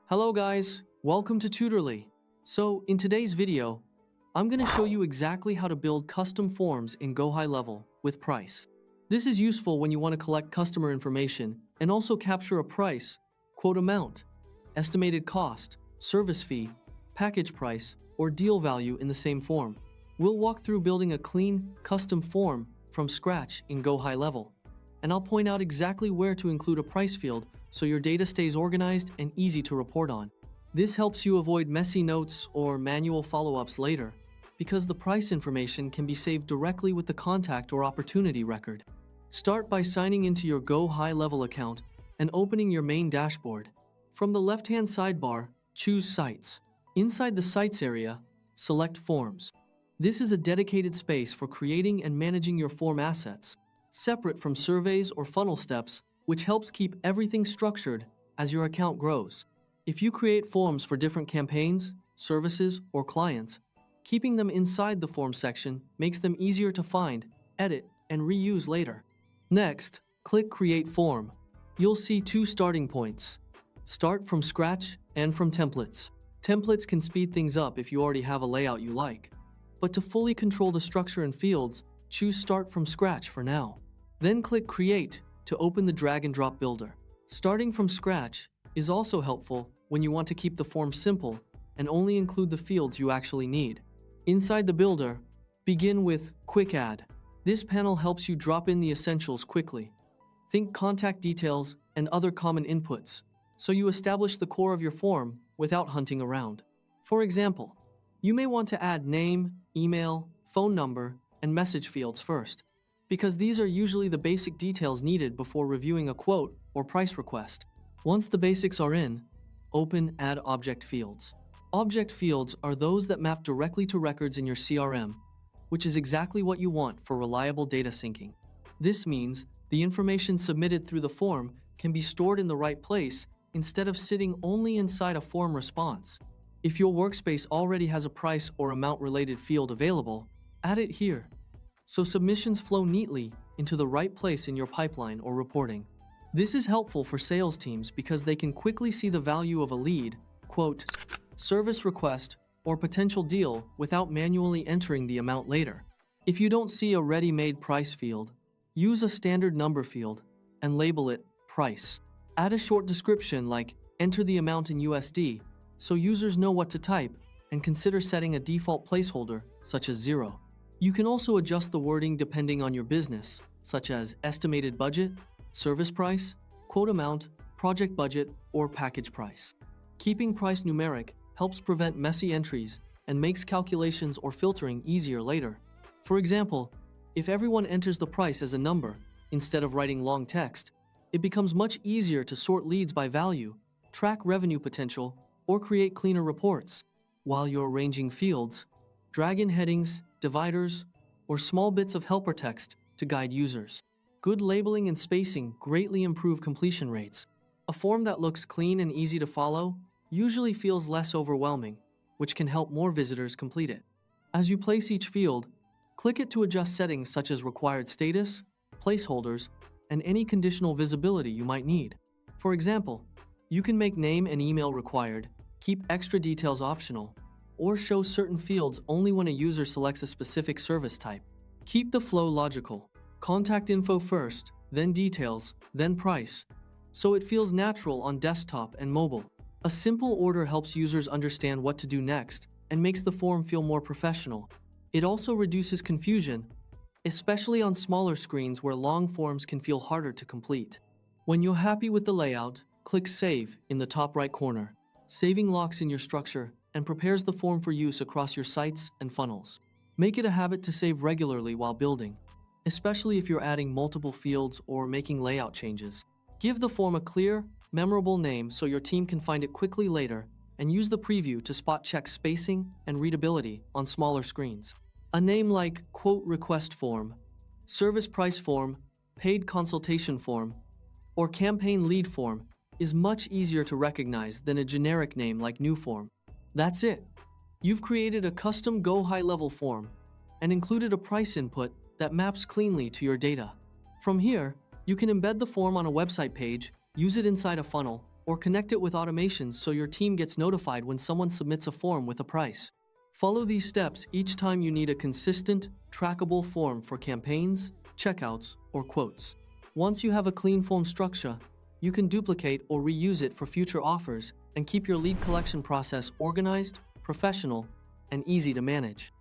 Hello guys, welcome to Tutorly. So in today's video, I'm going to show you exactly how to build custom forms in GoHighLevel with price. This is useful when you want to collect customer information and also capture a price, quote amount, estimated cost, service fee, package price, or deal value in the same form. We'll walk through building a clean, custom form from scratch in GoHighLevel, and I'll point out exactly where to include a price field so your data stays organized and easy to report on. This helps you avoid messy notes or manual follow-ups later, because the price information can be saved directly with the contact or opportunity record. Start by signing into your GoHighLevel account and opening your main dashboard. From the left-hand sidebar, choose Sites. Inside the Sites area, select Forms. This is a dedicated space for creating and managing your form assets, separate from surveys or funnel steps, which helps keep everything structured as your account grows. If you create forms for different campaigns, services, or clients, keeping them inside the form section makes them easier to find, edit, and reuse later. Next, click Create Form. You'll see two starting points: Start from scratch and from templates. Templates can speed things up if you already have a layout you like, but to fully control the structure and fields, choose Start from scratch for now. Then click Create to open the drag and drop builder. Starting from scratch is also helpful when you want to keep the form simple and only include the fields you actually need. Inside the builder, begin with Quick Add. This panel helps you drop in the essentials quickly. Think contact details and other common inputs, so you establish the core of your form without hunting around. For example, you may want to add name, email, phone number, and message fields first, because these are usually the basic details needed before reviewing a quote or price request. Once the basics are in, open Add Object Fields. Object fields are those that map directly to records in your CRM, which is exactly what you want for reliable data syncing. This means the information submitted through the form can be stored in the right place instead of sitting only inside a form response. If your workspace already has a price or amount-related field available, add it here, so submissions flow neatly into the right place in your pipeline or reporting. This is helpful for sales teams because they can quickly see the value of a lead, quote, service request, or potential deal without manually entering the amount later. If you don't see a ready-made price field, use a standard number field and label it price. Add a short description like enter the amount in USD so users know what to type, and consider setting a default placeholder such as 0. You can also adjust the wording depending on your business, such as estimated budget, service price, quote amount, project budget, or package price. Keeping price numeric helps prevent messy entries and makes calculations or filtering easier later. For example, if everyone enters the price as a number instead of writing long text, it becomes much easier to sort leads by value, track revenue potential, or create cleaner reports. While you're arranging fields, drag in headings, dividers, or small bits of helper text to guide users. Good labeling and spacing greatly improve completion rates. A form that looks clean and easy to follow usually feels less overwhelming, which can help more visitors complete it. As you place each field, click it to adjust settings such as required status, placeholders, and any conditional visibility you might need. For example, you can make name and email required, keep extra details optional, or show certain fields only when a user selects a specific service type. Keep the flow logical. Contact info first, then details, then price, so it feels natural on desktop and mobile. A simple order helps users understand what to do next and makes the form feel more professional. It also reduces confusion, especially on smaller screens where long forms can feel harder to complete. When you're happy with the layout, click Save in the top right corner. Saving locks in your structure and prepares the form for use across your sites and funnels. Make it a habit to save regularly while building, especially if you're adding multiple fields or making layout changes. Give the form a clear, memorable name so your team can find it quickly later, and use the preview to spot check spacing and readability on smaller screens. A name like Quote Request Form, Service Price Form, Paid Consultation Form, or Campaign Lead Form is much easier to recognize than a generic name like New Form. That's it. You've created a custom GoHighLevel form and included a price input that maps cleanly to your data. From here, you can embed the form on a website page, use it inside a funnel, or connect it with automations so your team gets notified when someone submits a form with a price. Follow these steps each time you need a consistent, trackable form for campaigns, checkouts, or quotes. Once you have a clean form structure, you can duplicate or reuse it for future offers and keep your lead collection process organized, professional, and easy to manage.